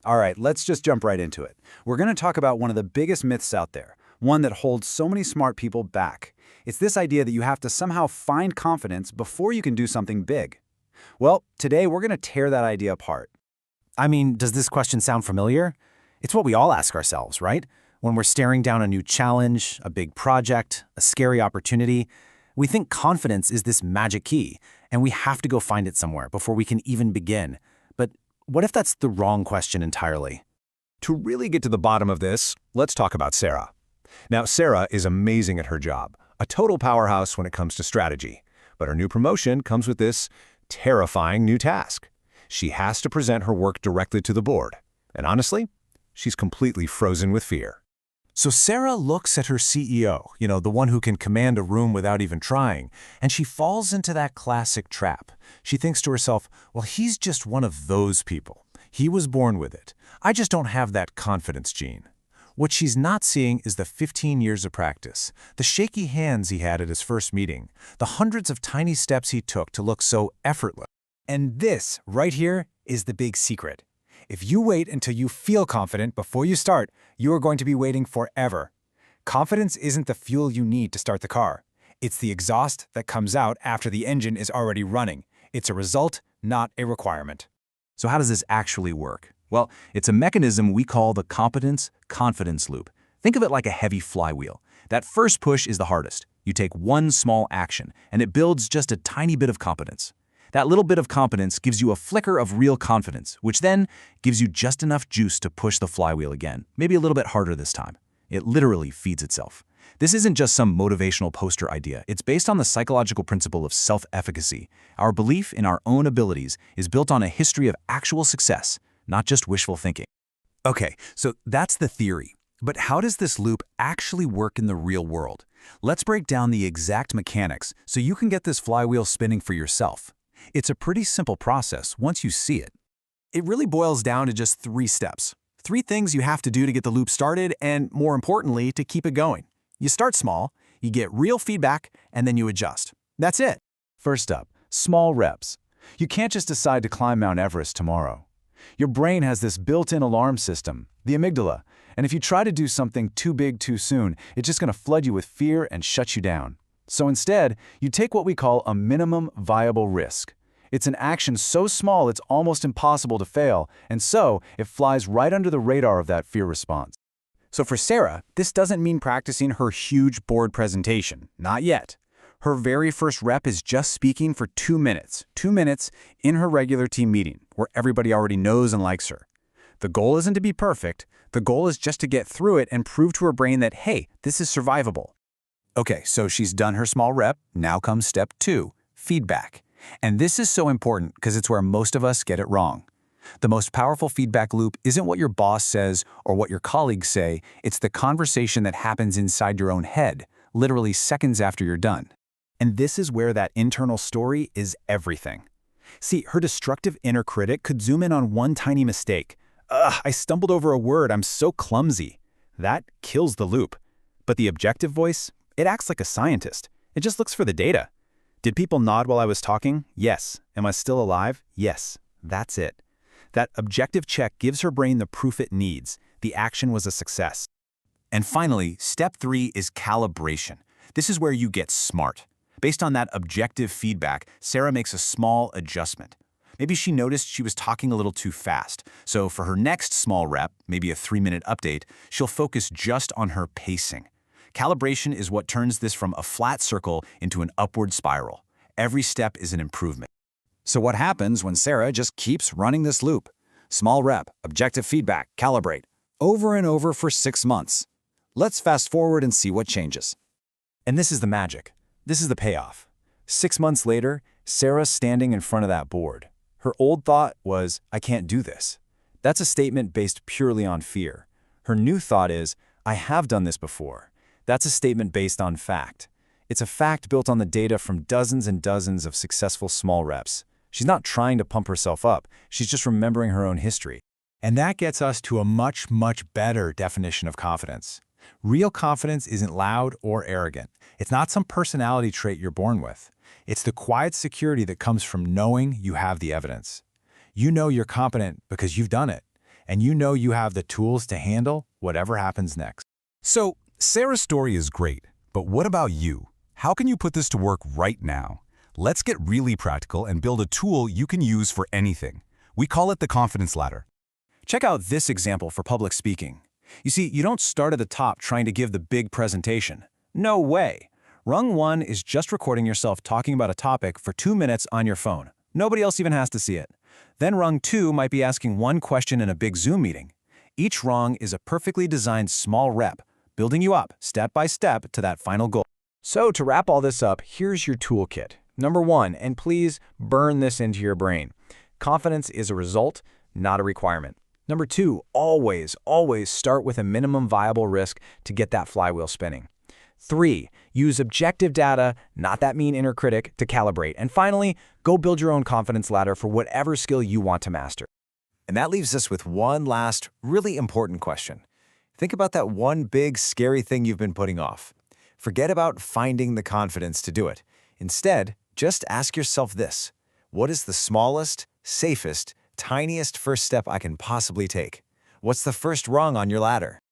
All right, let's just jump right into it. We're going to talk about one of the biggest myths out there, one that holds so many smart people back. It's this idea that you have to somehow find confidence before you can do something big. Well, today we're going to tear that idea apart. I mean, does this question sound familiar? It's what we all ask ourselves, right? When we're staring down a new challenge, a big project, a scary opportunity, we think confidence is this magic key, and we have to go find it somewhere before we can even begin. But what if that's the wrong question entirely? To really get to the bottom of this, let's talk about Sarah. Now, Sarah is amazing at her job, a total powerhouse when it comes to strategy. But her new promotion comes with this terrifying new task. She has to present her work directly to the board. And honestly, she's completely frozen with fear. So Sarah looks at her CEO, the one who can command a room without even trying, and she falls into that classic trap. She thinks to herself, well, he's just one of those people. He was born with it. I just don't have that confidence gene. What she's not seeing is the 15 years of practice, the shaky hands he had at his first meeting, the hundreds of tiny steps he took to look so effortless. And this, right here, is the big secret. If you wait until you feel confident before you start, you are going to be waiting forever. Confidence isn't the fuel you need to start the car. It's the exhaust that comes out after the engine is already running. It's a result, not a requirement. So how does this actually work? Well, it's a mechanism we call the competence-confidence loop. Think of it like a heavy flywheel. That first push is the hardest. You take one small action, and it builds just a tiny bit of competence. That little bit of competence gives you a flicker of real confidence, which then gives you just enough juice to push the flywheel again, maybe a little bit harder this time. It literally feeds itself. This isn't just some motivational poster idea. It's based on the psychological principle of self-efficacy. Our belief in our own abilities is built on a history of actual success, not just wishful thinking. Okay, so that's the theory. But how does this loop actually work in the real world? Let's break down the exact mechanics so you can get this flywheel spinning for yourself. It's a pretty simple process once you see it. It really boils down to just 3 steps. 3 things you have to do to get the loop started and, more importantly, to keep it going. You start small, you get real feedback, and then you adjust. That's it. First up, small reps. You can't just decide to climb Mount Everest tomorrow. Your brain has this built-in alarm system, the amygdala, and if you try to do something too big too soon, it's just going to flood you with fear and shut you down. So instead, you take what we call a minimum viable risk. It's an action so small it's almost impossible to fail, and so it flies right under the radar of that fear response. So for Sarah, this doesn't mean practicing her huge board presentation. Not yet. Her very first rep is just speaking for 2 minutes. 2 minutes in her regular team meeting, where everybody already knows and likes her. The goal isn't to be perfect. The goal is just to get through it and prove to her brain that, hey, this is survivable. Okay, so she's done her small rep. Now comes step 2, feedback. And this is so important because it's where most of us get it wrong. The most powerful feedback loop isn't what your boss says or what your colleagues say. It's the conversation that happens inside your own head, literally seconds after you're done. And this is where that internal story is everything. See, her destructive inner critic could zoom in on one tiny mistake. I stumbled over a word, I'm so clumsy. That kills the loop. But the objective voice, it acts like a scientist. It just looks for the data. Did people nod while I was talking? Yes. Am I still alive? Yes. That's it. That objective check gives her brain the proof it needs. The action was a success. And finally, step 3 is calibration. This is where you get smart. Based on that objective feedback, Sarah makes a small adjustment. Maybe she noticed she was talking a little too fast. So for her next small rep, maybe a 3-minute update, she'll focus just on her pacing. Calibration is what turns this from a flat circle into an upward spiral. Every step is an improvement. So what happens when Sarah just keeps running this loop? Small rep, objective feedback, calibrate, over and over for 6 months. Let's fast forward and see what changes. And this is the magic. This is the payoff. 6 months later, Sarah's standing in front of that board. Her old thought was, I can't do this. That's a statement based purely on fear. Her new thought is, I have done this before. That's a statement based on fact. It's a fact built on the data from dozens and dozens of successful small reps. She's not trying to pump herself up. She's just remembering her own history. And that gets us to a much, much better definition of confidence. Real confidence isn't loud or arrogant. It's not some personality trait you're born with. It's the quiet security that comes from knowing you have the evidence. You know you're competent because you've done it. and you know you have the tools to handle whatever happens next. So, Sarah's story is great, but what about you? How can you put this to work right now? Let's get really practical and build a tool you can use for anything. We call it the confidence ladder. Check out this example for public speaking. You see, you don't start at the top trying to give the big presentation. No way. Rung 1 is just recording yourself talking about a topic for 2 minutes on your phone. Nobody else even has to see it. Then rung 2 might be asking one question in a big Zoom meeting. Each rung is a perfectly designed small rep, building you up step by step to that final goal. So to wrap all this up, here's your toolkit. Number 1, and please burn this into your brain. Confidence is a result, not a requirement. Number 2, always start with a minimum viable risk to get that flywheel spinning. 3, use objective data, not that mean inner critic, to calibrate. And finally, go build your own confidence ladder for whatever skill you want to master. And that leaves us with one last, really important question. Think about that one big, scary thing you've been putting off. Forget about finding the confidence to do it. Instead, just ask yourself this: what is the smallest, safest, tiniest first step I can possibly take? What's the first rung on your ladder?